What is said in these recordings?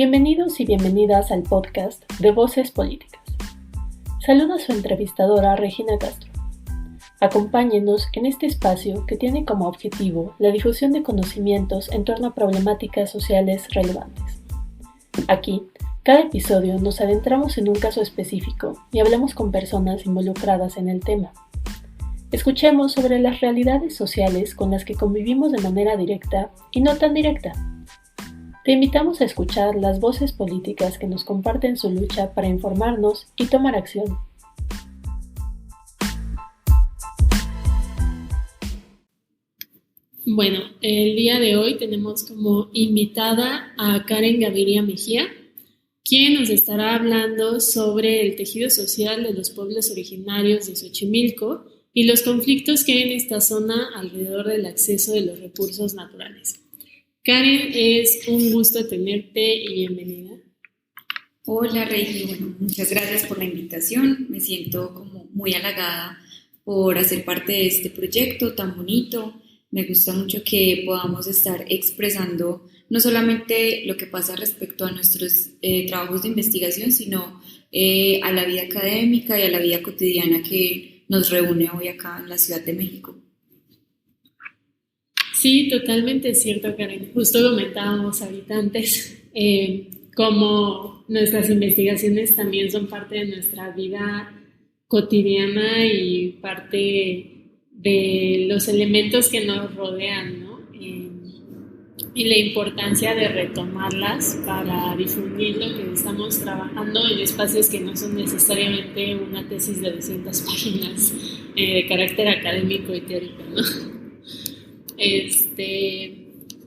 Bienvenidos y bienvenidas al podcast de Voces Políticas. Saluda a su entrevistadora Regina Castro. Acompáñenos en este espacio que tiene como objetivo la difusión de conocimientos en torno a problemáticas sociales relevantes. Aquí, cada episodio nos adentramos en un caso específico y hablamos con personas involucradas en el tema. Escuchemos sobre las realidades sociales con las que convivimos de manera directa y no tan directa. Te invitamos a escuchar las voces políticas que nos comparten su lucha para informarnos y tomar acción. Bueno, el día de hoy tenemos como invitada a Karen Gaviria Mejía, quien nos estará hablando sobre el tejido social de los pueblos originarios de Xochimilco y los conflictos que hay en esta zona alrededor del acceso de los recursos naturales. Karen, es un gusto tenerte y bienvenida. Hola, Regi. Bueno, muchas gracias por la invitación. Me siento como muy halagada por hacer parte de este proyecto tan bonito. Me gusta mucho que podamos estar expresando no solamente lo que pasa respecto a nuestros trabajos de investigación, sino a la vida académica y a la vida cotidiana que nos reúne hoy acá en la Ciudad de México. Sí, totalmente cierto, Karen. Justo comentábamos ahorita antes cómo nuestras investigaciones también son parte de nuestra vida cotidiana y parte de los elementos que nos rodean, ¿no? Y la importancia de retomarlas para difundir lo que estamos trabajando en espacios que no son necesariamente una tesis de 200 páginas de carácter académico y teórico, ¿no?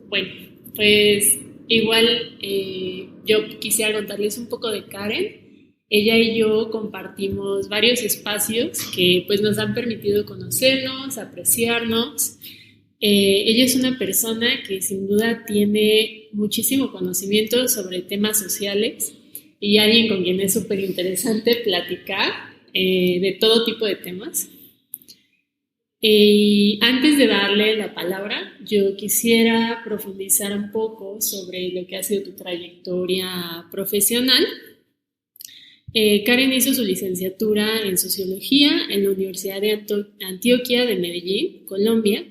Bueno, pues igual yo quisiera contarles un poco de Karen. Ella y yo compartimos varios espacios que pues nos han permitido conocernos, apreciarnos. Ella es una persona que sin duda tiene muchísimo conocimiento sobre temas sociales y alguien con quien es súper interesante platicar de todo tipo de temas. Y antes de darle la palabra, yo quisiera profundizar un poco sobre lo que ha sido tu trayectoria profesional. Karen hizo su licenciatura en Sociología en la Universidad de Antioquia de Medellín, Colombia.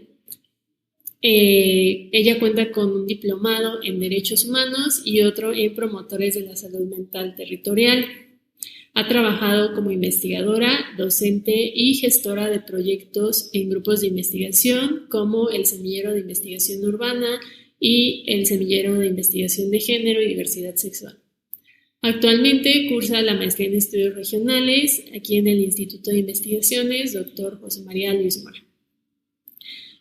Ella cuenta con un diplomado en Derechos Humanos y otro en Promotores de la Salud Mental Territorial. Ha trabajado como investigadora, docente y gestora de proyectos en grupos de investigación como el Semillero de Investigación Urbana y el Semillero de Investigación de Género y Diversidad Sexual. Actualmente cursa la maestría en Estudios Regionales aquí en el Instituto de Investigaciones Dr. José María Luis Mora.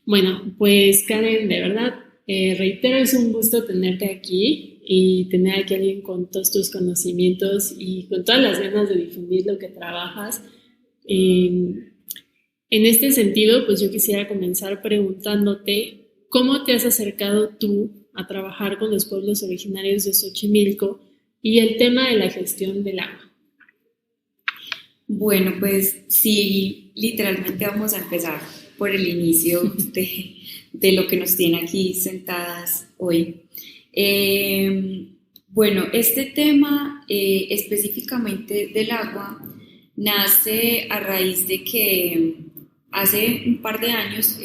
Bueno, pues Karen, de verdad, reitero, es un gusto tenerte aquí y tener aquí a alguien con todos tus conocimientos y con todas las ganas de difundir lo que trabajas. En este sentido, pues yo quisiera comenzar preguntándote cómo te has acercado tú a trabajar con los pueblos originarios de Xochimilco y el tema de la gestión del agua. Bueno, pues sí, literalmente vamos a empezar por el inicio de lo que nos tiene aquí sentadas hoy. Bueno, este tema específicamente del agua nace a raíz de que hace un par de años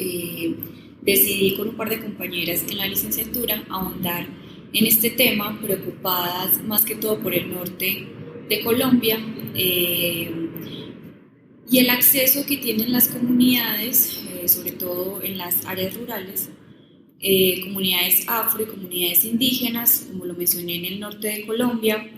decidí con un par de compañeras en la licenciatura ahondar en este tema, preocupadas más que todo por el norte de Colombia y el acceso que tienen las comunidades, sobre todo en las áreas rurales, comunidades afro y comunidades indígenas, como lo mencioné en el norte de Colombia,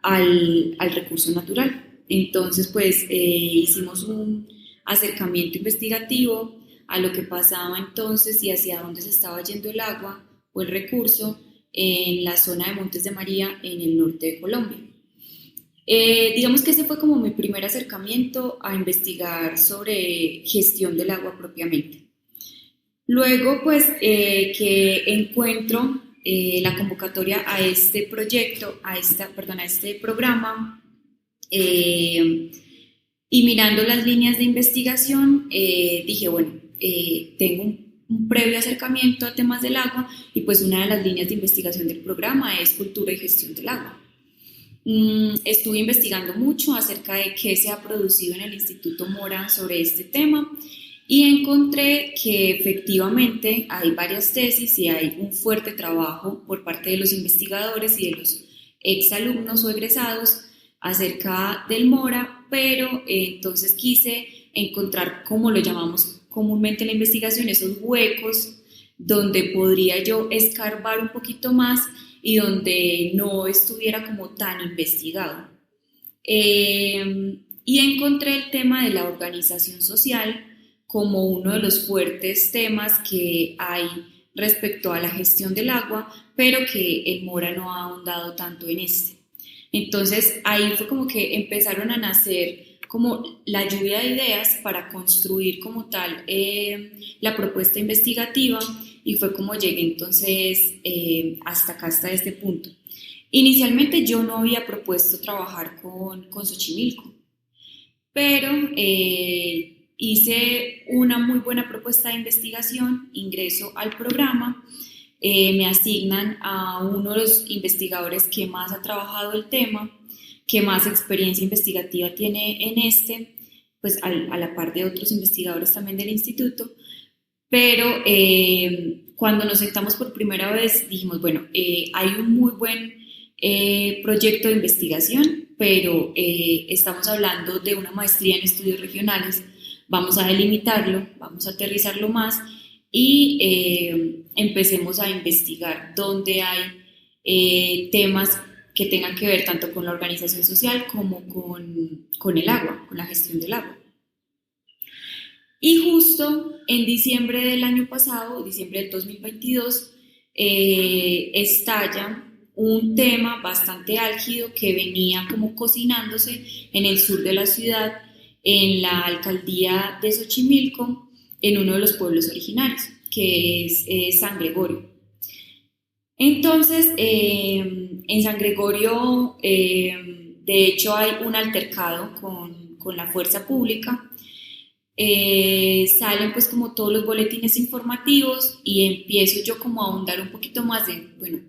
al recurso natural. Entonces, pues hicimos un acercamiento investigativo a lo que pasaba entonces y hacia dónde se estaba yendo el agua o el recurso en la zona de Montes de María, en el norte de Colombia. Digamos que ese fue como mi primer acercamiento a investigar sobre gestión del agua propiamente. Luego, pues, que encuentro la convocatoria a este proyecto, a este programa, y mirando las líneas de investigación, dije, bueno, tengo un previo acercamiento a temas del agua y pues una de las líneas de investigación del programa es cultura y gestión del agua. Estuve investigando mucho acerca de qué se ha producido en el Instituto Mora sobre este tema y encontré que efectivamente hay varias tesis y hay un fuerte trabajo por parte de los investigadores y de los exalumnos o egresados acerca del Mora, pero entonces quise encontrar, como lo llamamos comúnmente en la investigación, esos huecos donde podría yo escarbar un poquito más y donde no estuviera como tan investigado. Y encontré el tema de la organización social como uno de los fuertes temas que hay respecto a la gestión del agua, pero que el Mora no ha ahondado tanto en este. Entonces ahí fue como que empezaron a nacer como la lluvia de ideas para construir como tal la propuesta investigativa y fue como llegué entonces hasta acá, hasta este punto. Inicialmente yo no había propuesto trabajar con Xochimilco, pero hice una muy buena propuesta de investigación, ingreso al programa, me asignan a uno de los investigadores que más ha trabajado el tema, que más experiencia investigativa tiene en este, pues a la par de otros investigadores también del instituto, pero cuando nos sentamos por primera vez dijimos, bueno, hay un muy buen proyecto de investigación, pero estamos hablando de una maestría en estudios regionales, vamos a delimitarlo, vamos a aterrizarlo más y empecemos a investigar dónde hay temas que tengan que ver tanto con la organización social como con el agua, con la gestión del agua. Y justo en diciembre del año pasado, diciembre del 2022, estalla un tema bastante álgido que venía como cocinándose en el sur de la ciudad, en la alcaldía de Xochimilco, en uno de los pueblos originarios, que es San Gregorio. Entonces, en San Gregorio, de hecho, hay un altercado con la fuerza pública. Salen pues como todos los boletines informativos y empiezo yo como a ahondar un poquito más de, bueno,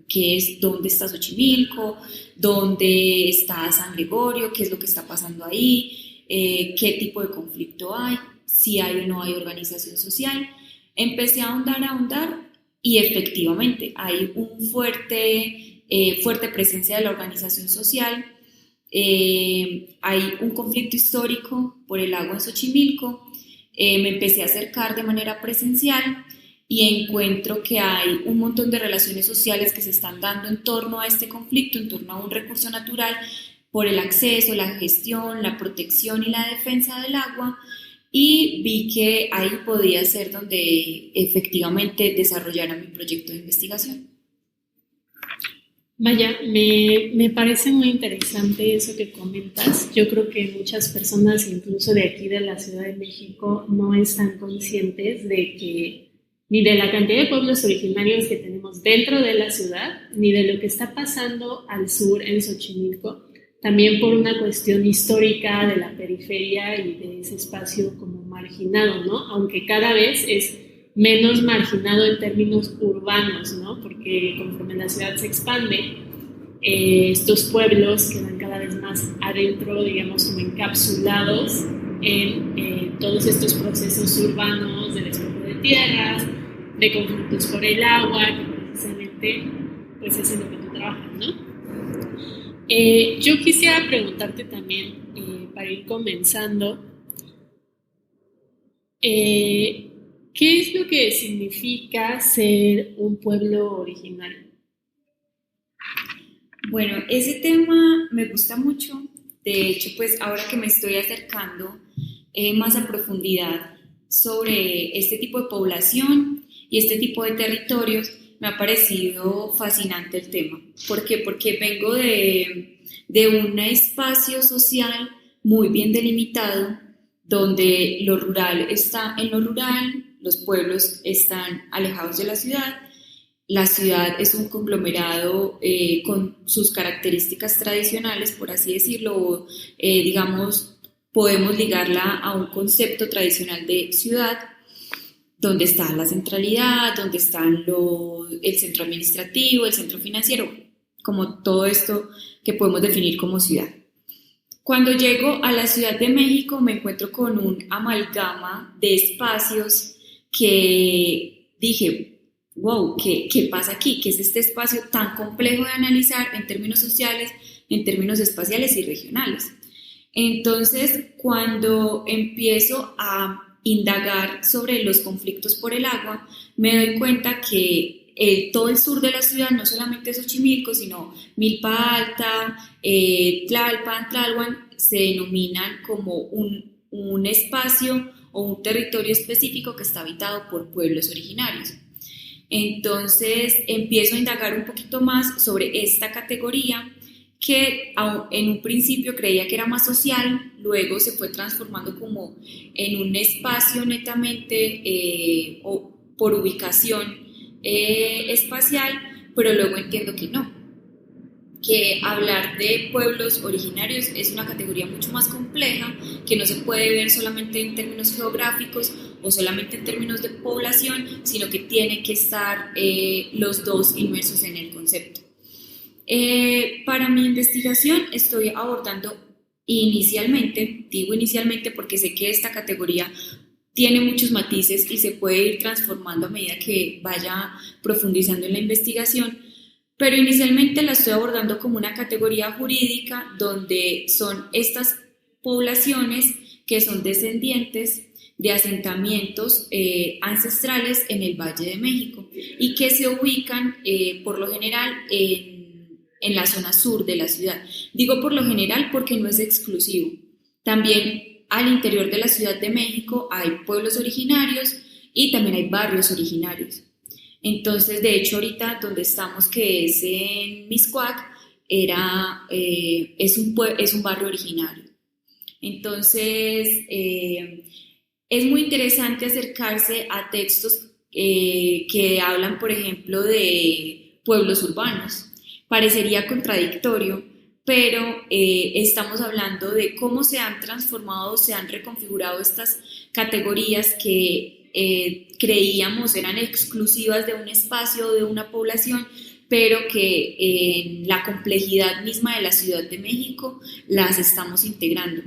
dónde está Xochimilco, dónde está San Gregorio, qué es lo que está pasando ahí, qué tipo de conflicto hay, si hay o no hay organización social. Empecé a ahondar y efectivamente hay un fuerte presencia de la organización social. Hay un conflicto histórico por el agua en Xochimilco. Me empecé a acercar de manera presencial y encuentro que hay un montón de relaciones sociales que se están dando en torno a este conflicto, en torno a un recurso natural, por el acceso, la gestión, la protección y la defensa del agua, y vi que ahí podía ser donde efectivamente desarrollara mi proyecto de investigación. Vaya, me parece muy interesante eso que comentas. Yo creo que muchas personas, incluso de aquí de la Ciudad de México, no están conscientes de que ni de la cantidad de pueblos originarios que tenemos dentro de la ciudad, ni de lo que está pasando al sur en Xochimilco, también por una cuestión histórica de la periferia y de ese espacio como marginado, ¿no? Aunque cada vez es menos marginado en términos urbanos, ¿no? Porque conforme la ciudad se expande, estos pueblos quedan cada vez más adentro, digamos, como encapsulados en todos estos procesos urbanos de despojo de tierras, de conflictos por el agua, que precisamente pues es en lo que tú trabajas, ¿no? Yo quisiera preguntarte también, para ir comenzando, ¿qué es lo que significa ser un pueblo originario? Bueno, ese tema me gusta mucho. De hecho, pues ahora que me estoy acercando más a profundidad sobre este tipo de población y este tipo de territorios, me ha parecido fascinante el tema. ¿Por qué? Porque vengo de un espacio social muy bien delimitado, donde lo rural está en lo rural, los pueblos están alejados de la ciudad es un conglomerado con sus características tradicionales, por así decirlo, digamos, podemos ligarla a un concepto tradicional de ciudad, donde está la centralidad, donde están el centro administrativo, el centro financiero, como todo esto que podemos definir como ciudad. Cuando llego a la Ciudad de México me encuentro con un amalgama de espacios que dije, wow, ¿qué pasa aquí? ¿Qué es este espacio tan complejo de analizar en términos sociales, en términos espaciales y regionales? Entonces, cuando empiezo a indagar sobre los conflictos por el agua, me doy cuenta que todo el sur de la ciudad, no solamente Xochimilco, sino Milpa Alta, Tlalpan, Tlalhuan, se denominan como un espacio o un territorio específico que está habitado por pueblos originarios. Entonces empiezo a indagar un poquito más sobre esta categoría que en un principio creía que era más social, luego se fue transformando como en un espacio netamente o por ubicación espacial, pero luego entiendo que no, que hablar de pueblos originarios es una categoría mucho más compleja, que no se puede ver solamente en términos geográficos o solamente en términos de población, sino que tiene que estar los dos inmersos en el concepto. Para mi investigación estoy abordando inicialmente, digo inicialmente porque sé que esta categoría tiene muchos matices y se puede ir transformando a medida que vaya profundizando en la investigación, pero inicialmente la estoy abordando como una categoría jurídica donde son estas poblaciones que son descendientes de asentamientos ancestrales en el Valle de México y que se ubican por lo general en la zona sur de la ciudad. Digo por lo general porque no es exclusivo. También al interior de la Ciudad de México hay pueblos originarios y también hay barrios originarios. Entonces, de hecho, ahorita donde estamos, que es en Mixcoac, es un barrio originario. Entonces, es muy interesante acercarse a textos que hablan, por ejemplo, de pueblos urbanos. Parecería contradictorio, pero estamos hablando de cómo se han transformado, se han reconfigurado estas categorías que creíamos eran exclusivas de un espacio, de una población, pero que en la complejidad misma de la Ciudad de México las estamos integrando.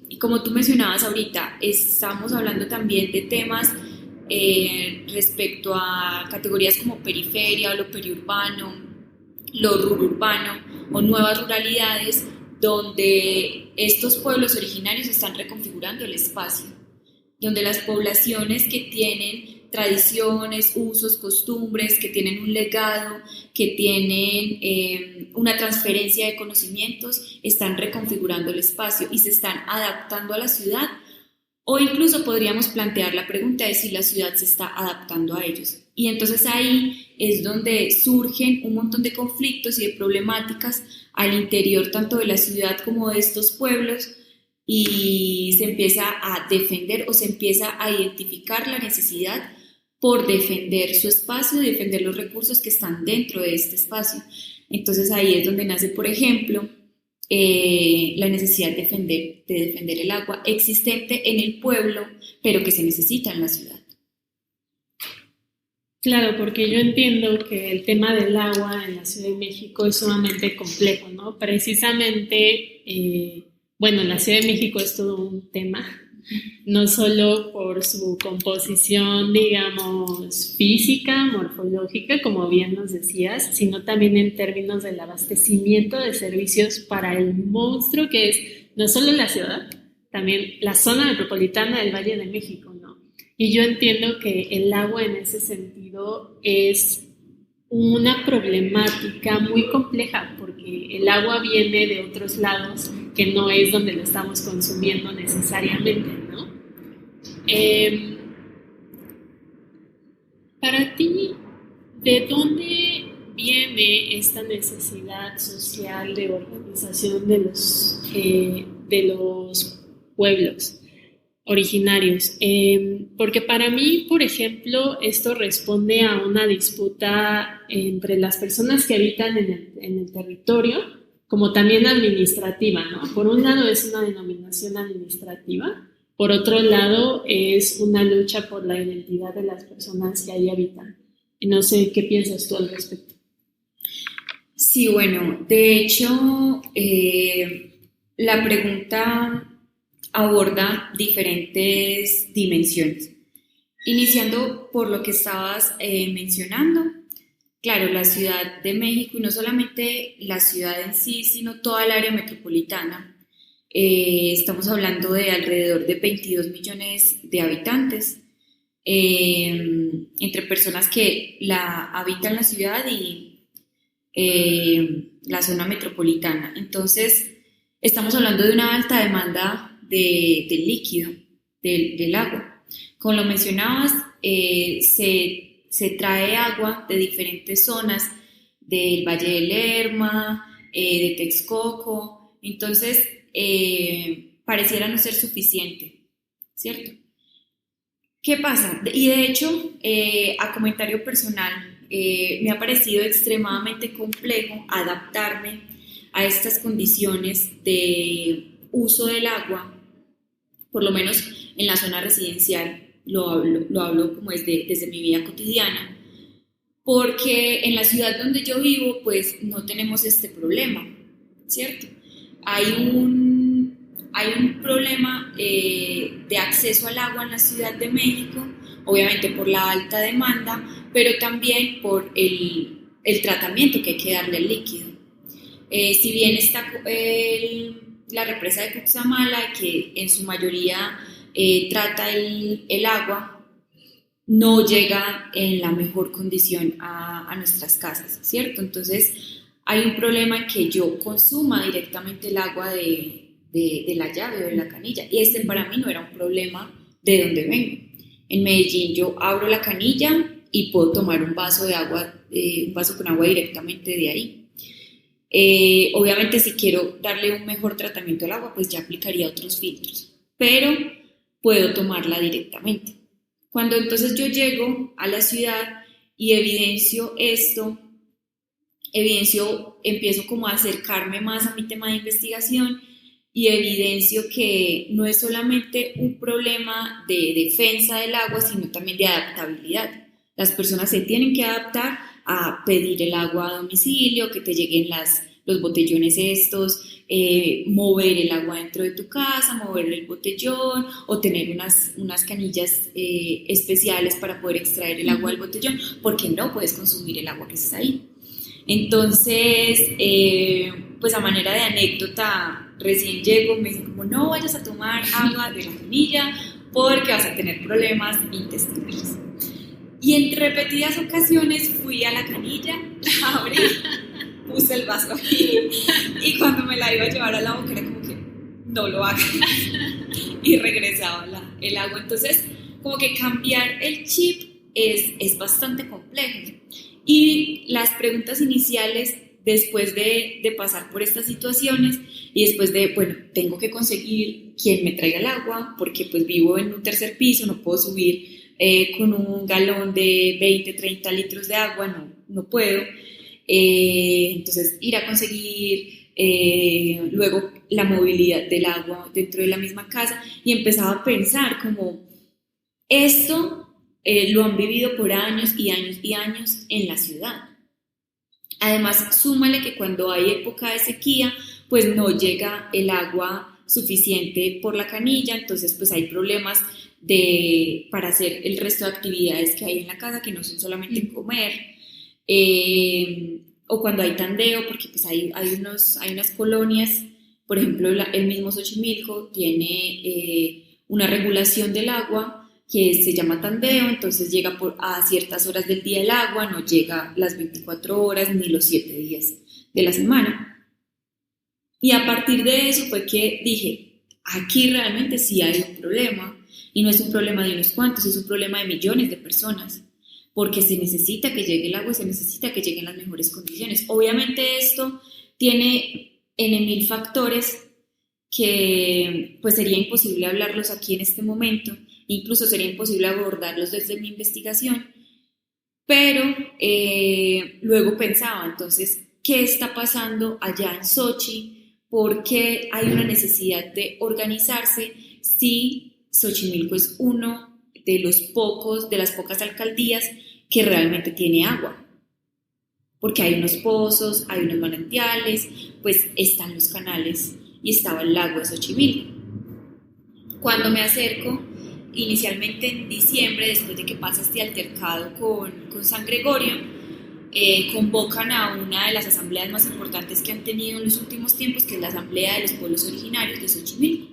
Y como tú mencionabas ahorita, estamos hablando también de temas respecto a categorías como periferia o lo periurbano, lo rururbano o nuevas ruralidades, donde estos pueblos originarios están reconfigurando el espacio, donde las poblaciones que tienen tradiciones, usos, costumbres, que tienen un legado, que tienen una transferencia de conocimientos, están reconfigurando el espacio y se están adaptando a la ciudad, o incluso podríamos plantear la pregunta de si la ciudad se está adaptando a ellos. Y entonces ahí es donde surgen un montón de conflictos y de problemáticas al interior tanto de la ciudad como de estos pueblos, y se empieza a defender o se empieza a identificar la necesidad por defender su espacio y defender los recursos que están dentro de este espacio. Entonces ahí es donde nace, por ejemplo, la necesidad de defender el agua existente en el pueblo, pero que se necesita en la ciudad. Claro, porque yo entiendo que el tema del agua en la Ciudad de México es sumamente complejo, ¿no? Precisamente, la Ciudad de México es todo un tema, no solo por su composición, digamos, física, morfológica, como bien nos decías, sino también en términos del abastecimiento de servicios para el monstruo que es no solo la ciudad, también la zona metropolitana del Valle de México, ¿no? Y yo entiendo que el agua en ese sentido es una problemática muy compleja, porque el agua viene de otros lados que no es donde lo estamos consumiendo necesariamente, ¿no? Para ti, ¿de dónde viene esta necesidad social de organización de los pueblos originarios? Porque para mí, por ejemplo, esto responde a una disputa entre las personas que habitan en el territorio, como también administrativa, ¿no? Por un lado es una denominación administrativa, Por otro lado, es una lucha por la identidad de las personas que ahí habitan. Y no sé qué piensas tú al respecto. Sí, bueno, de hecho, la pregunta aborda diferentes dimensiones. Iniciando por lo que estabas mencionando, claro, la Ciudad de México, y no solamente la ciudad en sí, sino toda el área metropolitana, estamos hablando de alrededor de 22 millones de habitantes, entre personas que habitan la ciudad y la zona metropolitana. Entonces, estamos hablando de una alta demanda del líquido, del agua. Como lo mencionabas, se trae agua de diferentes zonas del Valle del Lerma, de Texcoco, entonces pareciera no ser suficiente, ¿cierto? ¿Qué pasa? Y de hecho, a comentario personal, me ha parecido extremadamente complejo adaptarme a estas condiciones de uso del agua, por lo menos en la zona residencial, lo hablo como desde mi vida cotidiana, porque en la ciudad donde yo vivo, pues no tenemos este problema, ¿cierto? Hay un problema de acceso al agua en la Ciudad de México, obviamente por la alta demanda, pero también por el tratamiento que hay que darle al líquido. Si bien está la represa de Cuxamala, que en su mayoría trata el agua, no llega en la mejor condición a nuestras casas, ¿cierto? Entonces hay un problema en que yo consuma directamente el agua de la llave o de la canilla, y este para mí no era un problema de donde vengo. En Medellín yo abro la canilla y puedo tomar un vaso de agua, un vaso con agua directamente de ahí. Obviamente si quiero darle un mejor tratamiento al agua, pues ya aplicaría otros filtros, pero puedo tomarla directamente. Cuando entonces yo llego a la ciudad y evidencio esto, empiezo como a acercarme más a mi tema de investigación y evidencio que no es solamente un problema de defensa del agua, sino también de adaptabilidad. Las personas se tienen que adaptar a pedir el agua a domicilio, que te lleguen los botellones estos, mover el agua dentro de tu casa, mover el botellón o tener unas canillas especiales para poder extraer el agua del botellón, porque no puedes consumir el agua que está ahí. Entonces, pues a manera de anécdota, recién llego, me dicen como no vayas a tomar agua de la canilla porque vas a tener problemas intestinales. Y en repetidas ocasiones fui a la canilla, la abrí, puse el vaso ahí y cuando me la iba a llevar a la boca era como que no lo hagas y regresaba el agua. Entonces, como que cambiar el chip es bastante complejo. Y las preguntas iniciales, después de pasar por estas situaciones y después de, bueno, tengo que conseguir quien me traiga el agua porque pues vivo en un tercer piso, no puedo subir con un galón de 20, 30 litros de agua, no puedo. Entonces ir a conseguir luego la movilidad del agua dentro de la misma casa, y empezaba a pensar como esto lo han vivido por años y años y años en la ciudad. Además, súmale que cuando hay época de sequía, pues no llega el agua suficiente por la canilla, entonces pues hay problemas para hacer el resto de actividades que hay en la casa, que no son solamente comer, o cuando hay tandeo, porque pues hay unas colonias, por ejemplo, el mismo Xochimilco tiene una regulación del agua que se llama tandeo, entonces llega a ciertas horas del día el agua, no llega las 24 horas ni los 7 días de la semana. Y a partir de eso fue que dije, aquí realmente sí hay un problema, y no es un problema de unos cuantos, es un problema de millones de personas, porque se necesita que llegue el agua y se necesita que lleguen las mejores condiciones. Obviamente esto tiene N.000 factores que pues sería imposible hablarlos aquí en este momento, incluso sería imposible abordarlos desde mi investigación, pero luego pensaba, entonces, ¿qué está pasando allá en Sochi? ¿Por qué hay una necesidad de organizarse si Xochimilco es uno de las pocas alcaldías que realmente tiene agua, porque hay unos pozos, hay unos manantiales, pues están los canales y estaba el lago de Xochimilco. Cuando me acerco, inicialmente en diciembre, después de que pasa este altercado con San Gregorio, convocan a una de las asambleas más importantes que han tenido en los últimos tiempos, que es la Asamblea de los Pueblos Originarios de Xochimilco.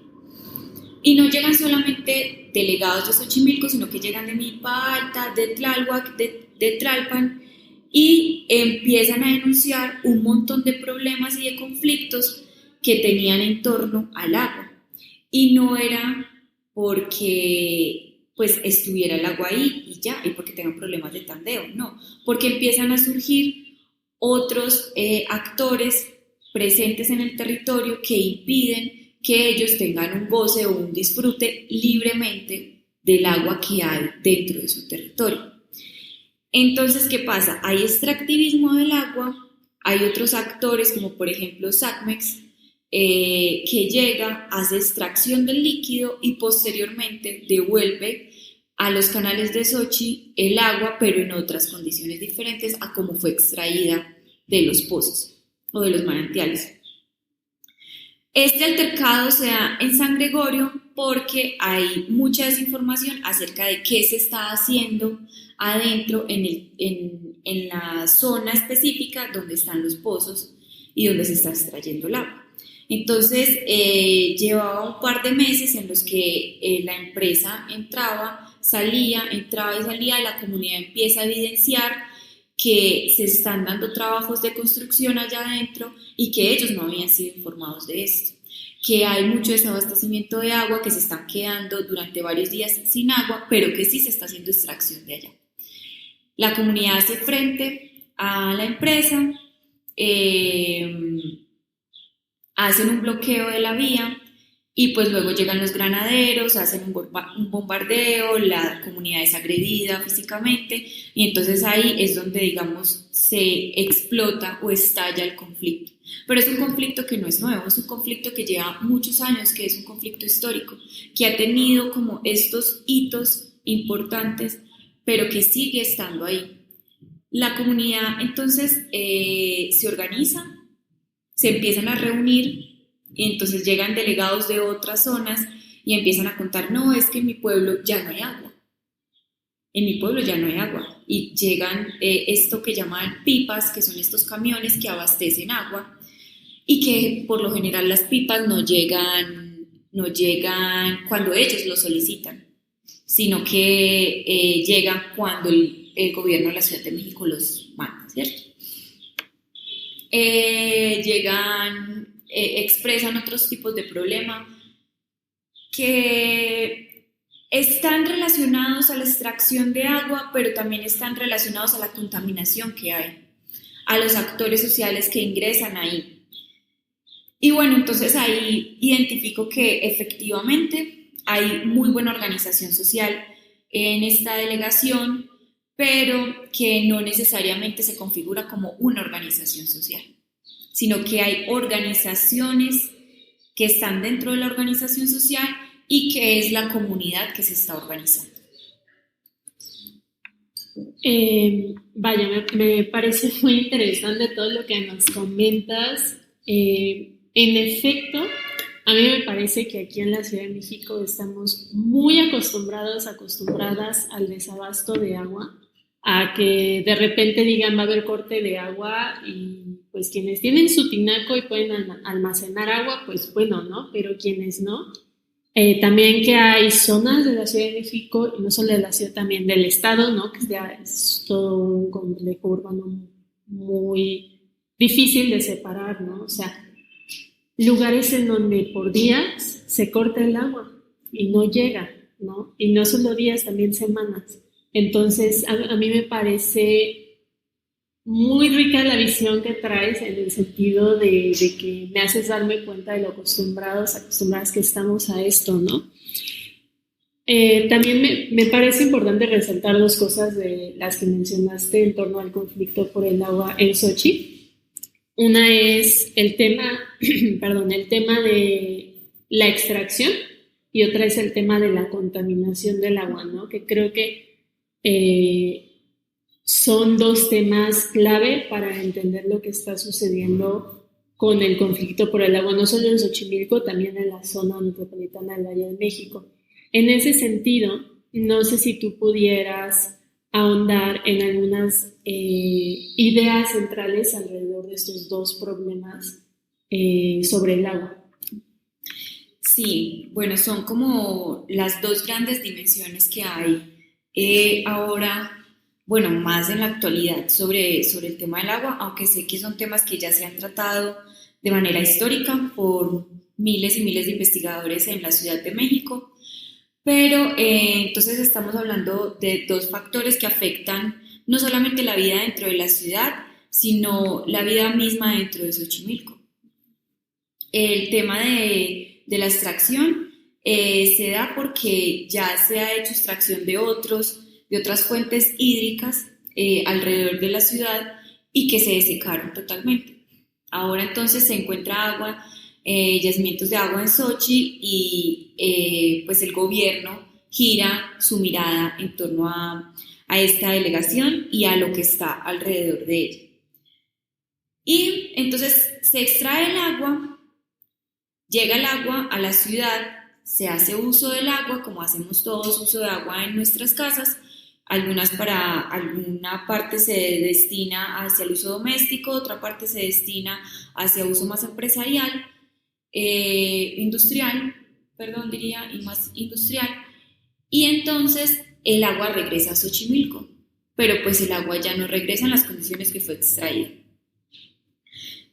Y no llegan solamente delegados de Xochimilco, sino que llegan de Milpa Alta, de Tláhuac, de Tlalpan, y empiezan a denunciar un montón de problemas y de conflictos que tenían en torno al agua. Y no era porque pues estuviera el agua ahí y ya, y porque tengan problemas de tandeo, no, porque empiezan a surgir otros actores presentes en el territorio que impiden que ellos tengan un goce o un disfrute libremente del agua que hay dentro de su territorio. Entonces, ¿qué pasa? Hay extractivismo del agua, hay otros actores como por ejemplo SACMEX, que llega, hace extracción del líquido y posteriormente devuelve a los canales de Xochi el agua, pero en otras condiciones diferentes a como fue extraída de los pozos o de los manantiales. Este altercado se da en San Gregorio porque hay mucha desinformación acerca de qué se está haciendo adentro en la zona específica donde están los pozos y donde se está extrayendo el agua. Entonces, llevaba un par de meses en los que la empresa entraba y salía, y la comunidad empieza a evidenciar que se están dando trabajos de construcción allá adentro y que ellos no habían sido informados de esto, que hay mucho desabastecimiento de agua, que se están quedando durante varios días sin agua, pero que sí se está haciendo extracción de allá. La comunidad hace frente a la empresa, hacen un bloqueo de la vía y pues luego llegan los granaderos, hacen un bombardeo, la comunidad es agredida físicamente y entonces ahí es donde, digamos, se explota o estalla el conflicto. Pero es un conflicto que no es nuevo, es un conflicto que lleva muchos años, que es un conflicto histórico, que ha tenido como estos hitos importantes, pero que sigue estando ahí. La comunidad entonces se organiza, se empiezan a reunir y entonces llegan delegados de otras zonas y empiezan a contar, no, es que en mi pueblo ya no hay agua. En mi pueblo ya no hay agua. Y llegan esto que llaman pipas, que son estos camiones que abastecen agua y que por lo general las pipas no llegan cuando ellos lo solicitan, sino que llegan cuando el gobierno de la Ciudad de México los manda, ¿cierto? Expresan otros tipos de problemas que están relacionados a la extracción de agua, pero también están relacionados a la contaminación que hay, a los actores sociales que ingresan ahí. Y bueno, entonces ahí identifico que efectivamente hay muy buena organización social en esta delegación, pero que no necesariamente se configura como una organización social, sino que hay organizaciones que están dentro de la organización social y que es la comunidad que se está organizando. Me parece muy interesante todo lo que nos comentas. En efecto, a mí me parece que aquí en la Ciudad de México estamos muy acostumbradas al desabasto de agua, a que de repente digan va a haber corte de agua y pues quienes tienen su tinaco y pueden almacenar agua, pues bueno, ¿no? Pero quienes no. También que hay zonas de la Ciudad de México, y no solo de la ciudad, también del estado, ¿no? Que ya es todo un complejo urbano muy difícil de separar, ¿no? O sea, lugares en donde por días se corta el agua y no llega, ¿no? Y no solo días, también semanas. Entonces, a mí me parece muy rica la visión que traes en el sentido de que me haces darme cuenta de lo acostumbradas que estamos a esto, ¿no? También me parece importante resaltar dos cosas de las que mencionaste en torno al conflicto por el agua en Xochi. Una es el tema de la extracción y otra es el tema de la contaminación del agua, ¿no? Que creo que son dos temas clave para entender lo que está sucediendo con el conflicto por el agua, no solo en Xochimilco, también en la zona metropolitana del Valle de México. En ese sentido, no sé si tú pudieras ahondar en algunas ideas centrales alrededor de estos dos problemas sobre el agua. Sí, bueno, son como las dos grandes dimensiones que hay ahora, bueno, más en la actualidad sobre el tema del agua, aunque sé que son temas que ya se han tratado de manera histórica por miles y miles de investigadores en la Ciudad de México, pero entonces estamos hablando de dos factores que afectan no solamente la vida dentro de la ciudad, sino la vida misma dentro de Xochimilco. El tema de la extracción se da porque ya se ha hecho extracción de otras fuentes hídricas alrededor de la ciudad y que se desecaron totalmente. Ahora entonces se encuentra agua, yacimientos de agua en Xochitl y pues el gobierno gira su mirada en torno a esta delegación y a lo que está alrededor de ella. Y entonces se extrae el agua. Llega el agua a la ciudad, se hace uso del agua, como hacemos todos uso de agua en nuestras casas, alguna parte se destina hacia el uso doméstico, otra parte se destina hacia uso más empresarial, industrial, y más industrial, y entonces el agua regresa a Xochimilco, pero pues el agua ya no regresa en las condiciones que fue extraída.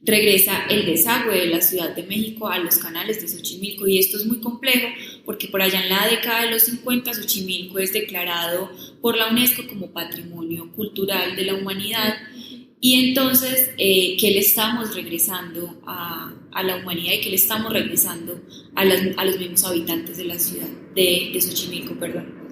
Regresa el desagüe de la Ciudad de México a los canales de Xochimilco y esto es muy complejo porque por allá en la década de los 50 Xochimilco es declarado por la UNESCO como Patrimonio Cultural de la Humanidad y entonces ¿qué le estamos regresando a la humanidad y qué le estamos regresando a los mismos habitantes de la ciudad de Xochimilco, perdón?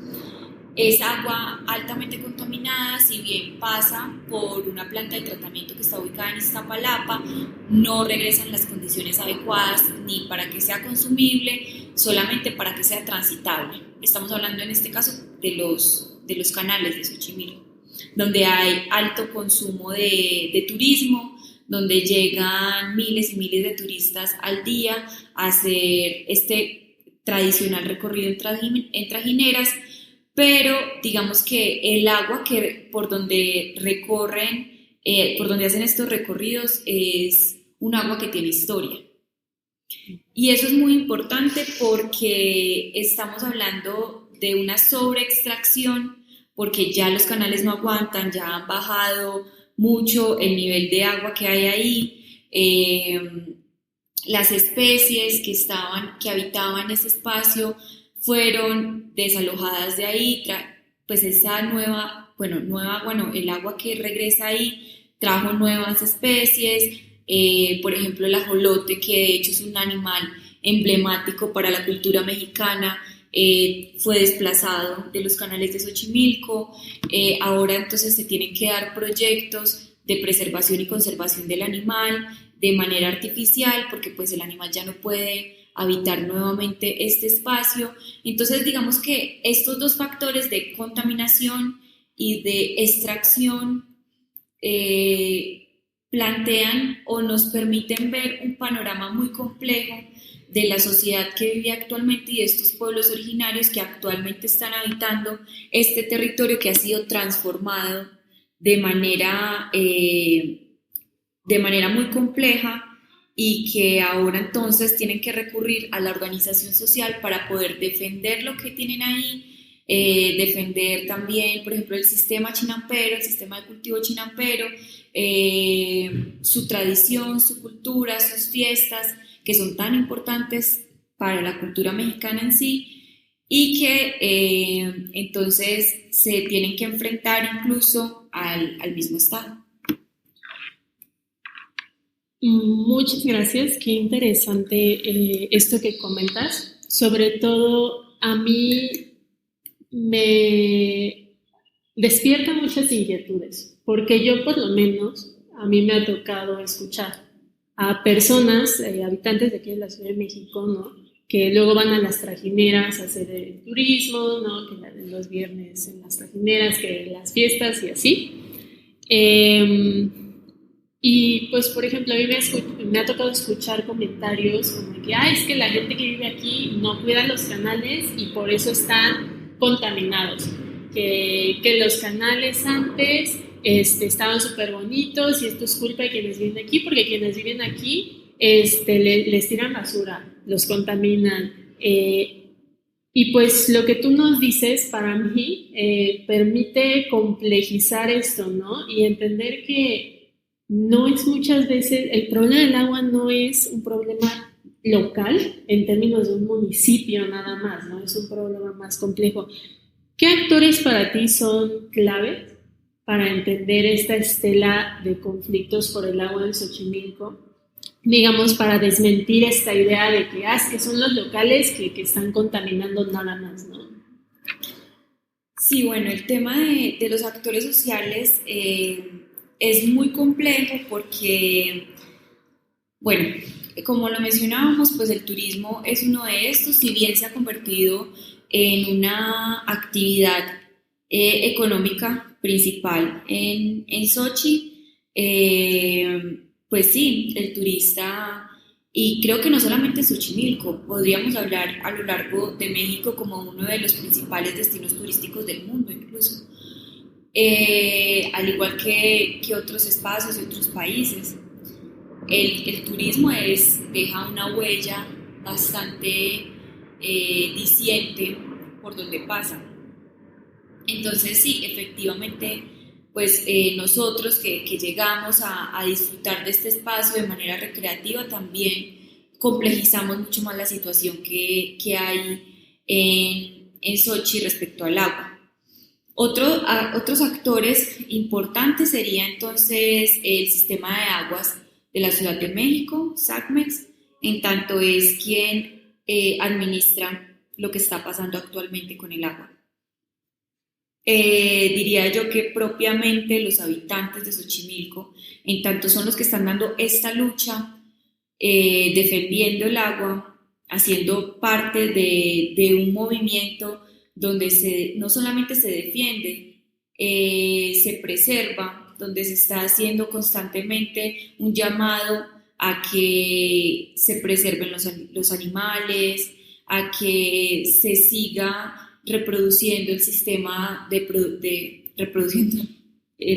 Es agua altamente contaminada, si bien pasa por una planta de tratamiento que está ubicada en Iztapalapa, no regresa en las condiciones adecuadas ni para que sea consumible, solamente para que sea transitable. Estamos hablando en este caso de los canales de Xochimilco, donde hay alto consumo de turismo, donde llegan miles y miles de turistas al día a hacer este tradicional recorrido en trajineras, pero digamos que el agua por donde hacen estos recorridos es un agua que tiene historia. Y eso es muy importante porque estamos hablando de una sobreextracción, porque ya los canales no aguantan, ya han bajado mucho el nivel de agua que hay ahí. Las especies que habitaban ese espacio fueron desalojadas de ahí, pues esa el agua que regresa ahí trajo nuevas especies, por ejemplo el ajolote, que de hecho es un animal emblemático para la cultura mexicana, fue desplazado de los canales de Xochimilco, ahora entonces se tienen que dar proyectos de preservación y conservación del animal de manera artificial, porque pues el animal ya no puede habitar nuevamente este espacio. Entonces digamos que estos dos factores de contaminación y de extracción plantean o nos permiten ver un panorama muy complejo de la sociedad que vive actualmente y de estos pueblos originarios que actualmente están habitando este territorio que ha sido transformado de manera muy compleja y que ahora entonces tienen que recurrir a la organización social para poder defender lo que tienen ahí, defender también, por ejemplo, el sistema chinampero, el sistema de cultivo chinampero, su tradición, su cultura, sus fiestas, que son tan importantes para la cultura mexicana en sí, y que entonces se tienen que enfrentar incluso al mismo Estado. Muchas gracias, qué interesante esto que comentas. Sobre todo a mí me despierta muchas inquietudes, porque yo por lo menos a mí me ha tocado escuchar a personas, habitantes de aquí de la Ciudad de México, ¿no?, que luego van a las trajineras a hacer el turismo, ¿no? Que los viernes en las trajineras, que las fiestas y así. Y pues, por ejemplo, a mí me ha tocado escuchar comentarios como que, es que la gente que vive aquí no cuida los canales y por eso están contaminados. Que los canales antes estaban súper bonitos y esto es culpa de quienes viven aquí, porque quienes viven aquí les tiran basura, los contaminan. Y pues lo que tú nos dices, para mí, permite complejizar esto, ¿no? Y entender que no es muchas veces, el problema del agua no es un problema local en términos de un municipio nada más, ¿no? Es un problema más complejo. ¿Qué actores para ti son claves para entender esta estela de conflictos por el agua en Xochimilco? Digamos, para desmentir esta idea de que son los locales que están contaminando nada más, ¿no? Sí, bueno, el tema de los actores sociales es muy complejo porque, bueno, como lo mencionábamos, pues el turismo es uno de estos, si bien se ha convertido en una actividad económica principal en Sochi, pues sí, el turista, y creo que no solamente Xochimilco, podríamos hablar a lo largo de México como uno de los principales destinos turísticos del mundo incluso. Al igual que otros espacios y otros países. El turismo deja una huella bastante diciente por donde pasa. Entonces sí, efectivamente, pues nosotros que llegamos a disfrutar de este espacio de manera recreativa también complejizamos mucho más la situación que hay en Sochi respecto al agua. Otros actores importantes sería entonces el sistema de aguas de la Ciudad de México, SACMEX, en tanto es quien administra lo que está pasando actualmente con el agua. Diría yo que propiamente los habitantes de Xochimilco, en tanto son los que están dando esta lucha, defendiendo el agua, haciendo parte de un movimiento donde no solamente se defiende, se preserva, donde se está haciendo constantemente un llamado a que se preserven los animales, a que se siga reproduciendo el sistema reproduciendo,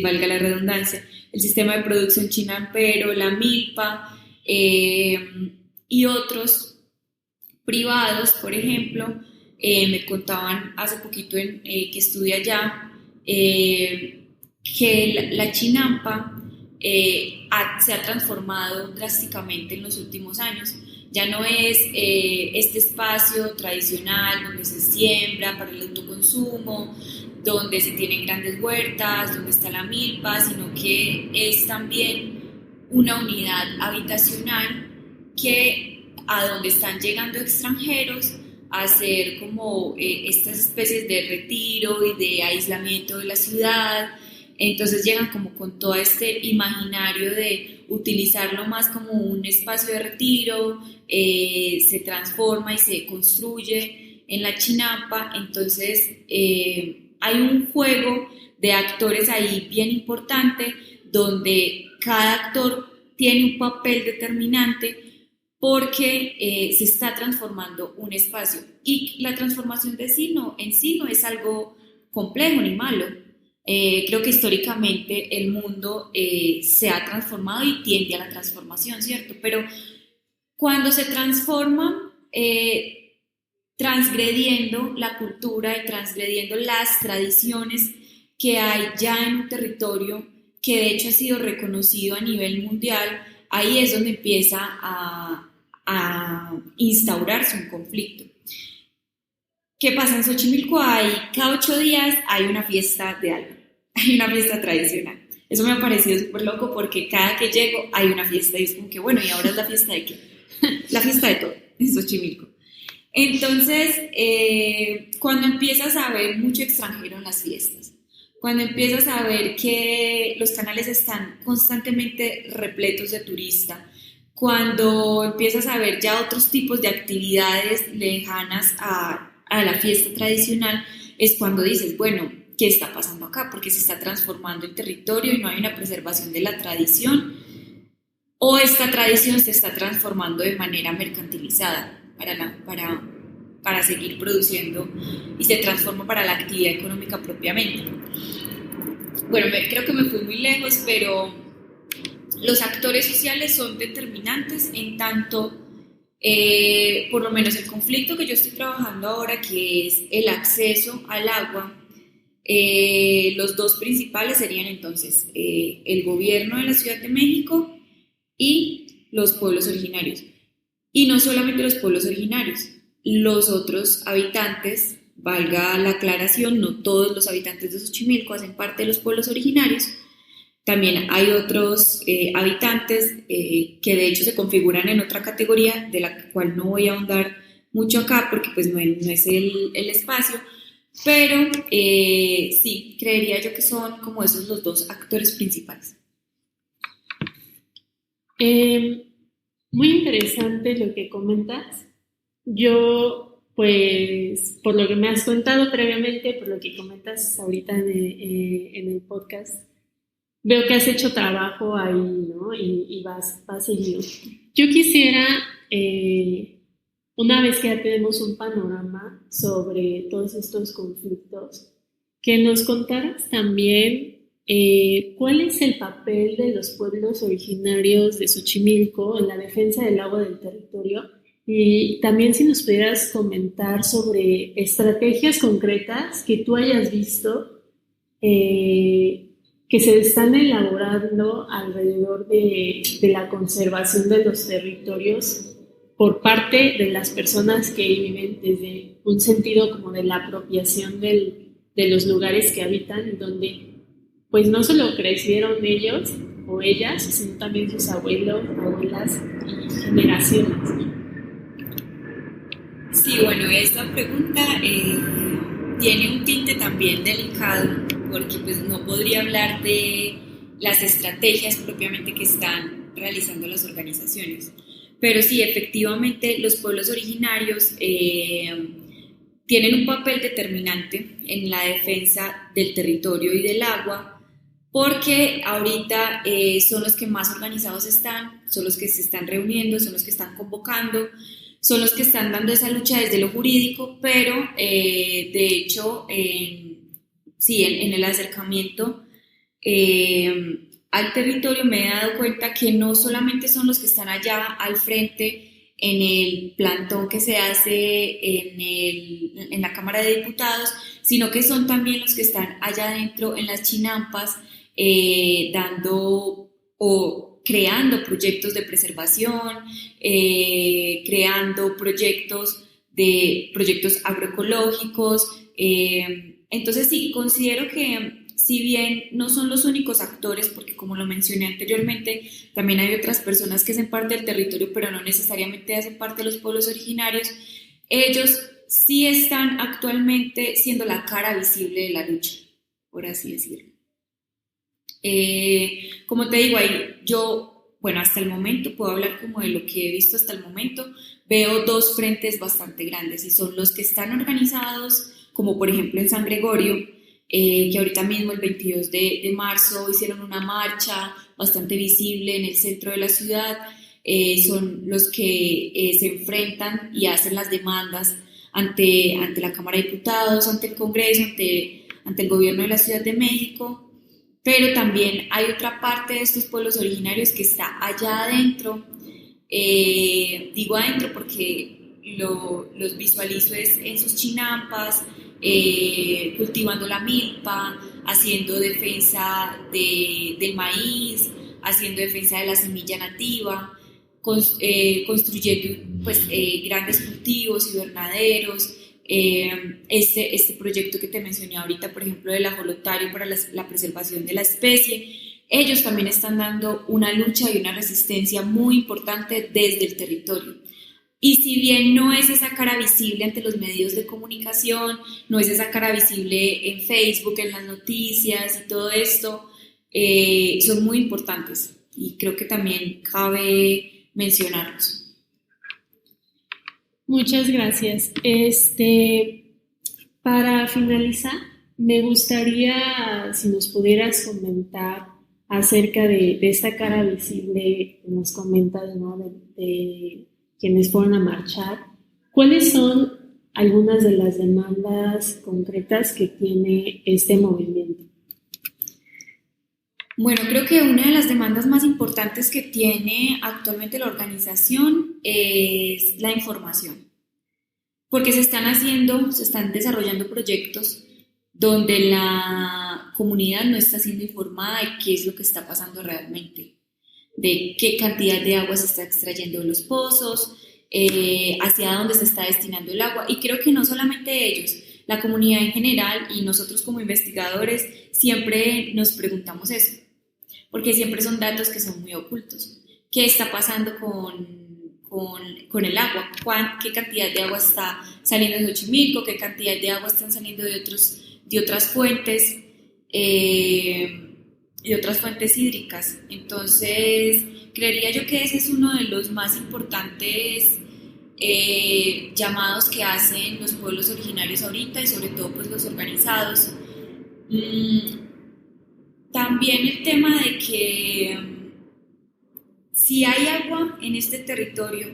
valga la redundancia, el sistema de producción chinampero, la milpa y otros privados, por ejemplo. Me contaban hace poquito que estudia allá que la chinampa se ha transformado drásticamente en los últimos años. Ya no es este espacio tradicional donde se siembra para el autoconsumo, donde se tienen grandes huertas, donde está la milpa, sino que es también una unidad habitacional a donde están llegando extranjeros a hacer como estas especies de retiro y de aislamiento de la ciudad. Entonces llegan como con todo este imaginario de utilizarlo más como un espacio de retiro, se transforma y se construye en la chinampa. Entonces hay un juego de actores ahí bien importante donde cada actor tiene un papel determinante porque se está transformando un espacio y la transformación en sí no es algo complejo ni malo. Creo que históricamente el mundo se ha transformado y tiende a la transformación, ¿cierto? Pero cuando se transforma transgrediendo la cultura y transgrediendo las tradiciones que hay ya en un territorio que de hecho ha sido reconocido a nivel mundial, ahí es donde empieza a instaurarse un conflicto. ¿Qué pasa en Xochimilco? Cada 8 días hay una fiesta de algo, hay una fiesta tradicional. Eso me ha parecido súper loco porque cada que llego hay una fiesta y es como que bueno, ¿y ahora es la fiesta de qué? La fiesta de todo en Xochimilco. Entonces, cuando empiezas a ver mucho extranjero en las fiestas, cuando empiezas a ver que los canales están constantemente repletos de turistas, Cuando empiezas a ver ya otros tipos de actividades lejanas a la fiesta tradicional, es cuando dices, bueno, ¿qué está pasando acá? Porque se está transformando el territorio y no hay una preservación de la tradición, o esta tradición se está transformando de manera mercantilizada para seguir produciendo y se transforma para la actividad económica propiamente. Bueno, creo que me fui muy lejos, pero los actores sociales son determinantes en tanto, por lo menos el conflicto que yo estoy trabajando ahora, que es el acceso al agua. Los dos principales serían entonces el gobierno de la Ciudad de México y los pueblos originarios. Y no solamente los pueblos originarios, los otros habitantes, valga la aclaración, no todos los habitantes de Xochimilco hacen parte de los pueblos originarios. También hay otros habitantes que de hecho se configuran en otra categoría, de la cual no voy a ahondar mucho acá porque pues no es el espacio, pero sí, creería yo que son como esos los dos actores principales. Muy interesante lo que comentas. Yo, pues, por lo que me has contado previamente, por lo que comentas ahorita en el podcast, veo que has hecho trabajo ahí, ¿no? Y vas seguido. Yo quisiera, una vez que ya tenemos un panorama sobre todos estos conflictos, que nos contaras también ¿cuál es el papel de los pueblos originarios de Xochimilco en la defensa del agua del territorio? Y también si nos pudieras comentar sobre estrategias concretas que tú hayas visto que se están elaborando alrededor de la conservación de los territorios por parte de las personas que viven desde un sentido como de la apropiación de los lugares que habitan, donde pues no solo crecieron ellos o ellas, sino también sus abuelos, abuelas y generaciones. Sí, bueno, esta pregunta tiene un tinte también delicado, porque pues no podría hablar de las estrategias propiamente que están realizando las organizaciones. Pero sí, efectivamente, los pueblos originarios tienen un papel determinante en la defensa del territorio y del agua, porque ahorita son los que más organizados están, son los que se están reuniendo, son los que están convocando, son los que están dando esa lucha desde lo jurídico, pero de hecho, en el acercamiento al territorio me he dado cuenta que no solamente son los que están allá al frente en el plantón que se hace en la Cámara de Diputados, sino que son también los que están allá adentro en las chinampas, dando o creando proyectos de preservación, creando proyectos agroecológicos. Entonces sí, considero que si bien no son los únicos actores, porque como lo mencioné anteriormente, también hay otras personas que hacen parte del territorio, pero no necesariamente hacen parte de los pueblos originarios, ellos sí están actualmente siendo la cara visible de la lucha, por así decirlo. Como te digo, ahí yo, bueno, hasta el momento, puedo hablar como de lo que he visto hasta el momento, veo dos frentes bastante grandes y son los que están organizados, como por ejemplo en San Gregorio, que ahorita mismo el 22 de marzo hicieron una marcha bastante visible en el centro de la ciudad, son los que se enfrentan y hacen las demandas ante la Cámara de Diputados, ante el Congreso, ante el gobierno de la Ciudad de México. Pero también hay otra parte de estos pueblos originarios que está allá adentro, digo adentro porque los visualizo en sus chinampas, cultivando la milpa, haciendo defensa del maíz, haciendo defensa de la semilla nativa, construyendo pues, grandes cultivos, invernaderos. Este proyecto que te mencioné ahorita, por ejemplo, del ajolotario para la preservación de la especie, ellos también están dando una lucha y una resistencia muy importante desde el territorio. Y si bien no es esa cara visible ante los medios de comunicación, no es esa cara visible en Facebook, en las noticias y todo esto, son muy importantes. Y creo que también cabe mencionarlos. Muchas gracias. Para finalizar, me gustaría si nos pudieras comentar acerca de esta cara visible que nos comentas, ¿no? De quienes fueron a marchar. ¿Cuáles son algunas de las demandas concretas que tiene este movimiento? Bueno, creo que una de las demandas más importantes que tiene actualmente la organización es la información, porque se están desarrollando proyectos donde la comunidad no está siendo informada de qué es lo que está pasando realmente, de qué cantidad de agua se está extrayendo de los pozos, hacia dónde se está destinando el agua. Y creo que no solamente ellos, la comunidad en general y nosotros como investigadores siempre nos preguntamos eso, porque siempre son datos que son muy ocultos. ¿Qué está pasando con el agua? ¿Qué cantidad de agua está saliendo de Xochimilco? ¿Qué cantidad de agua están saliendo de otras fuentes? De otras fuentes hídricas. Entonces, creería yo que ese es uno de los más importantes llamados que hacen los pueblos originarios ahorita y sobre todo pues los organizados. También el tema de que si hay agua en este territorio,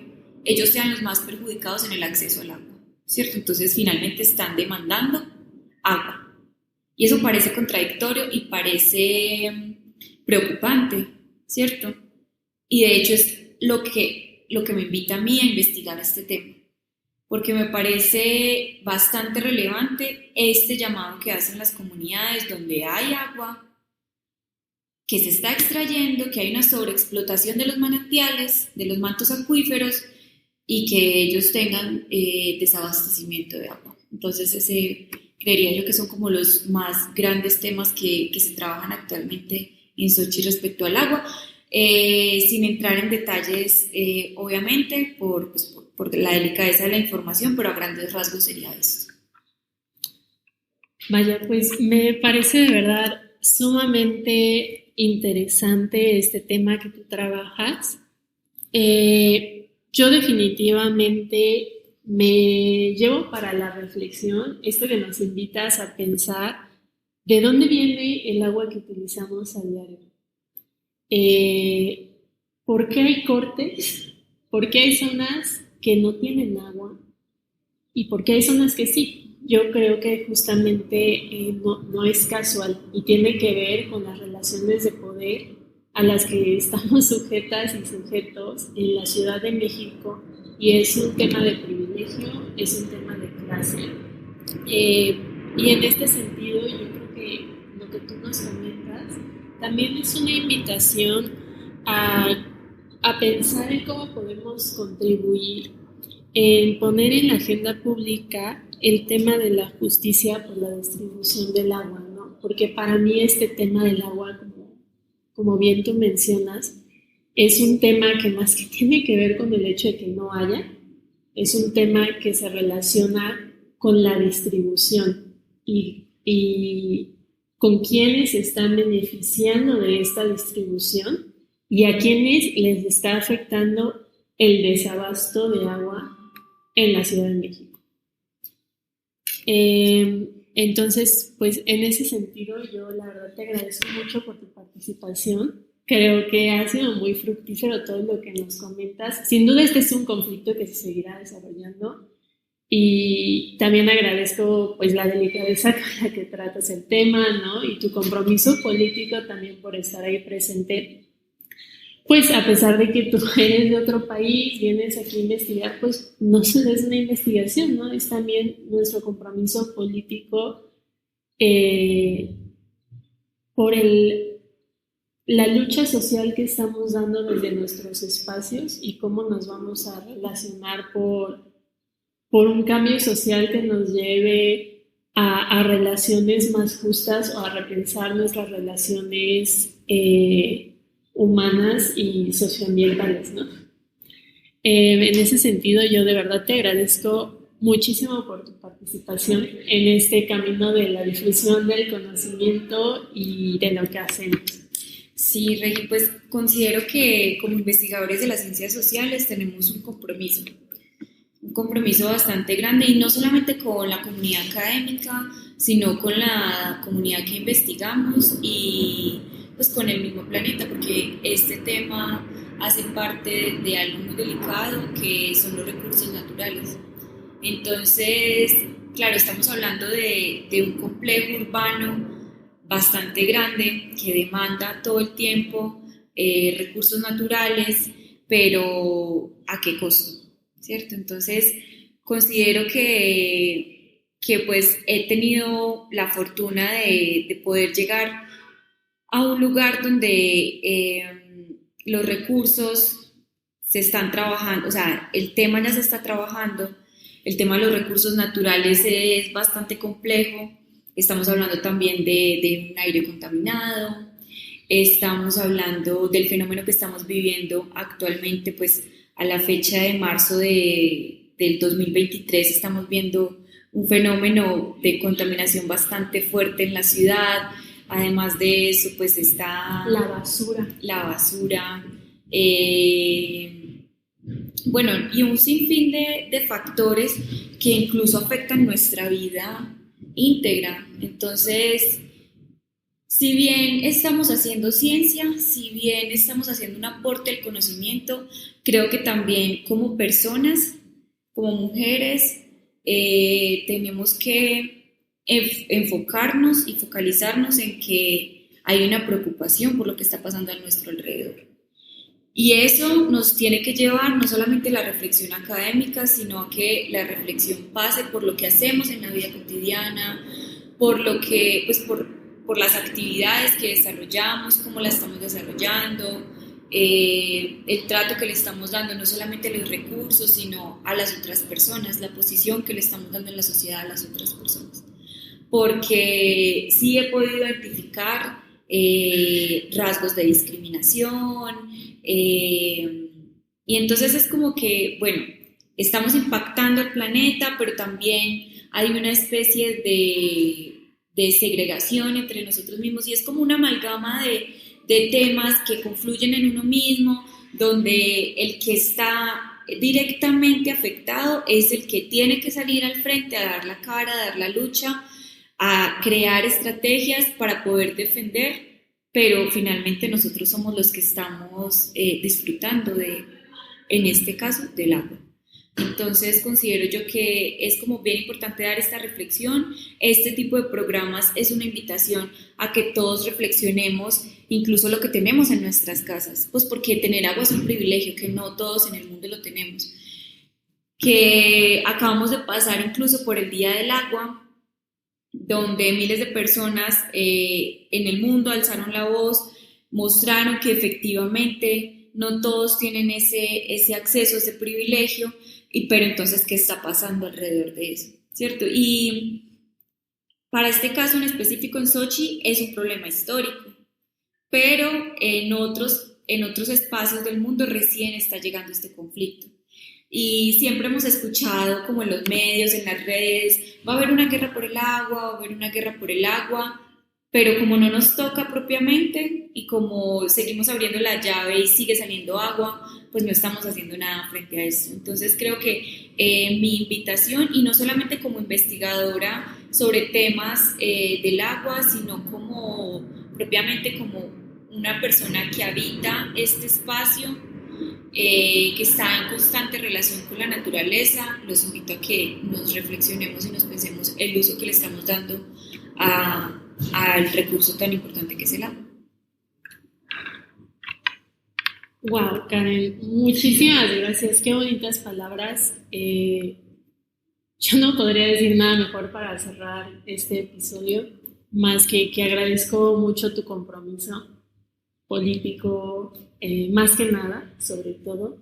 ellos sean los más perjudicados en el acceso al agua, ¿cierto? Entonces finalmente están demandando agua. Y eso parece contradictorio y parece preocupante, ¿cierto? Y de hecho es lo que me invita a mí a investigar este tema, porque me parece bastante relevante este llamado que hacen las comunidades donde hay agua, que se está extrayendo, que hay una sobreexplotación de los manantiales, de los mantos acuíferos y que ellos tengan desabastecimiento de agua. Entonces creería yo que son como los más grandes temas que se trabajan actualmente en Sochi respecto al agua, sin entrar en detalles, obviamente, por la delicadeza de la información, pero a grandes rasgos sería esto. Vaya, pues me parece de verdad sumamente interesante este tema que tú trabajas. Yo definitivamente me llevo para la reflexión esto que nos invitas a pensar de dónde viene el agua que utilizamos a diario. ¿Por qué hay cortes? ¿Por qué hay zonas que no tienen agua? ¿Y por qué hay zonas que sí? Yo creo que justamente no es casual y tiene que ver con las relaciones de poder a las que estamos sujetas y sujetos en la Ciudad de México, y es un tema de privilegio, es un tema de clase. Y en este sentido yo creo que lo que tú nos comentas también es una invitación a pensar en cómo podemos contribuir en poner en la agenda pública el tema de la justicia por la distribución del agua, ¿no? Porque para mí este tema del agua, como bien tú mencionas, es un tema que más que tiene que ver con el hecho de que no haya, es un tema que se relaciona con la distribución y con quienes están beneficiando de esta distribución y a quienes les está afectando el desabasto de agua en la Ciudad de México. Entonces, pues en ese sentido yo la verdad te agradezco mucho por tu participación. Creo que ha sido muy fructífero todo lo que nos comentas. Sin duda este es un conflicto que se seguirá desarrollando y también agradezco pues la delicadeza con la que tratas el tema, ¿no? Y tu compromiso político también por estar ahí presente. Pues a pesar de que tú eres de otro país, vienes aquí a investigar, pues no solo es una investigación, ¿no? Es también nuestro compromiso político por la lucha social que estamos dando desde nuestros espacios y cómo nos vamos a relacionar por un cambio social que nos lleve a relaciones más justas o a repensar nuestras relaciones humanas y socioambientales, ¿no? En ese sentido, yo de verdad te agradezco muchísimo por tu participación en este camino de la difusión del conocimiento y de lo que hacemos. Sí, Regi, pues considero que como investigadores de las ciencias sociales tenemos un compromiso bastante grande y no solamente con la comunidad académica, sino con la comunidad que investigamos y pues con el mismo planeta, porque este tema hace parte de algo muy delicado que son los recursos naturales. Entonces, claro, estamos hablando de un complejo urbano bastante grande que demanda todo el tiempo recursos naturales, pero ¿a qué costo? ¿Cierto? Entonces, considero que pues he tenido la fortuna de poder llegar a un lugar donde los recursos se están trabajando, o sea, el tema ya se está trabajando, el tema de los recursos naturales es bastante complejo, estamos hablando también de un aire contaminado, estamos hablando del fenómeno que estamos viviendo actualmente, pues a la fecha de marzo del 2023 estamos viendo un fenómeno de contaminación bastante fuerte en la ciudad. Además de eso, pues está la basura, bueno, y un sinfín de factores que incluso afectan nuestra vida íntegra. Entonces, si bien estamos haciendo ciencia, si bien estamos haciendo un aporte al conocimiento, creo que también como personas, como mujeres, tenemos que enfocarnos y focalizarnos en que hay una preocupación por lo que está pasando a nuestro alrededor. Y eso nos tiene que llevar no solamente a la reflexión académica, sino a que la reflexión pase por lo que hacemos en la vida cotidiana, por lo que, pues por las actividades que desarrollamos, cómo las estamos desarrollando, el trato que le estamos dando no solamente a los recursos, sino a las otras personas, la posición que le estamos dando en la sociedad a las otras personas. Porque sí he podido identificar rasgos de discriminación, y entonces es como que, bueno, estamos impactando el planeta, pero también hay una especie de segregación entre nosotros mismos y es como una amalgama de temas que confluyen en uno mismo, donde el que está directamente afectado es el que tiene que salir al frente a dar la cara, a dar la lucha, a crear estrategias para poder defender, pero finalmente nosotros somos los que estamos disfrutando en este caso, del agua. Entonces considero yo que es como bien importante dar esta reflexión. Este tipo de programas es una invitación a que todos reflexionemos incluso lo que tenemos en nuestras casas, pues porque tener agua es un privilegio que no todos en el mundo lo tenemos, que acabamos de pasar incluso por el Día del Agua, donde miles de personas en el mundo alzaron la voz, mostraron que efectivamente no todos tienen ese acceso, ese privilegio, pero entonces, ¿qué está pasando alrededor de eso? ¿Cierto? Y para este caso en específico en Sochi es un problema histórico, pero en otros espacios del mundo recién está llegando este conflicto. Y siempre hemos escuchado como en los medios, en las redes, va a haber una guerra por el agua, va a haber una guerra por el agua, pero como no nos toca propiamente y como seguimos abriendo la llave y sigue saliendo agua, pues no estamos haciendo nada frente a esto. Entonces creo que mi invitación, y no solamente como investigadora sobre temas del agua, sino como propiamente como una persona que habita este espacio, que está en constante relación con la naturaleza, los invito a que nos reflexionemos y nos pensemos el uso que le estamos dando al recurso tan importante que es el agua. Wow, Karen, muchísimas gracias, qué bonitas palabras. Yo no podría decir nada mejor para cerrar este episodio, más que agradezco mucho tu compromiso político, más que nada, sobre todo,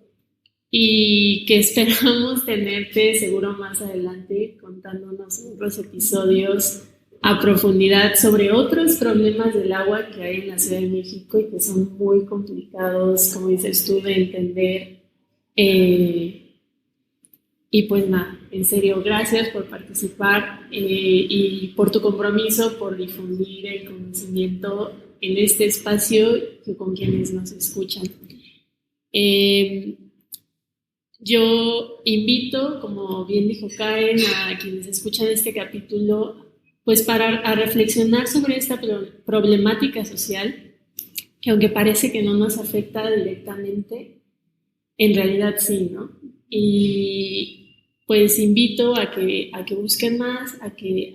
y que esperamos tenerte seguro más adelante contándonos otros episodios a profundidad sobre otros problemas del agua que hay en la Ciudad de México y que son muy complicados, como dices tú, de entender. Y pues nada, en serio, gracias por participar y por tu compromiso, por difundir el conocimiento en este espacio y con quienes nos escuchan. Yo invito, como bien dijo Karen, a quienes escuchan este capítulo, pues a reflexionar sobre esta problemática social, que aunque parece que no nos afecta directamente, en realidad sí, ¿no? Y pues invito a que busquen más, a que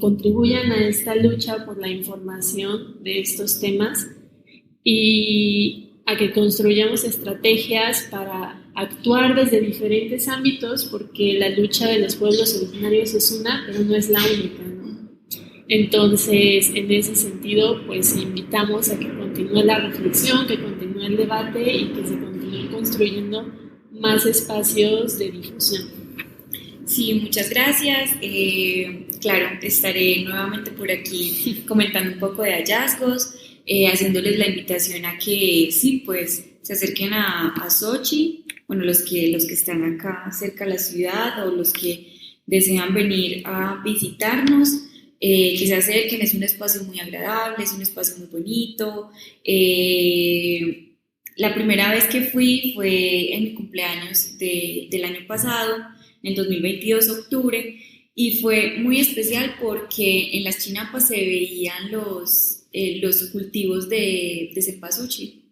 contribuyan a esta lucha por la información de estos temas y a que construyamos estrategias para actuar desde diferentes ámbitos, porque la lucha de los pueblos originarios es una, pero no es la única, ¿no? Entonces, en ese sentido, pues invitamos a que continúe la reflexión, que continúe el debate y que se continúen construyendo más espacios de difusión. Sí, muchas gracias. Claro, estaré nuevamente por aquí comentando un poco de hallazgos, haciéndoles la invitación a que sí, pues se acerquen a Sochi, bueno, los que están acá cerca de la ciudad o los que desean venir a visitarnos, que se acerquen. Es un espacio muy agradable, es un espacio muy bonito. La primera vez que fui fue en mi cumpleaños del año pasado, en 2022, octubre, y fue muy especial porque en las chinampas se veían los cultivos de cempasúchil.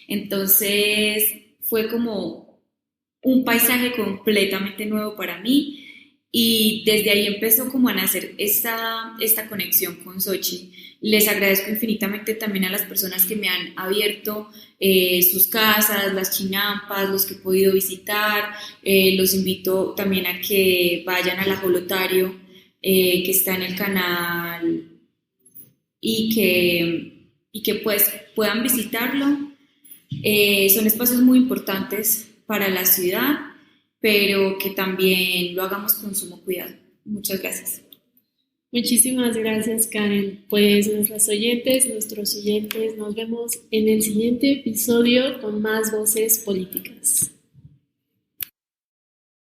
Entonces fue como un paisaje completamente nuevo para mí y desde ahí empezó como a nacer esta conexión con Xochitl. Les agradezco infinitamente también a las personas que me han abierto sus casas, las chinampas, los que he podido visitar. Los invito también a que vayan al ajolotario que está en el canal y que pues puedan visitarlo. Son espacios muy importantes para la ciudad, pero que también lo hagamos con sumo cuidado. Muchas gracias. Muchísimas gracias, Karen. Pues nuestros oyentes, nos vemos en el siguiente episodio con más voces políticas.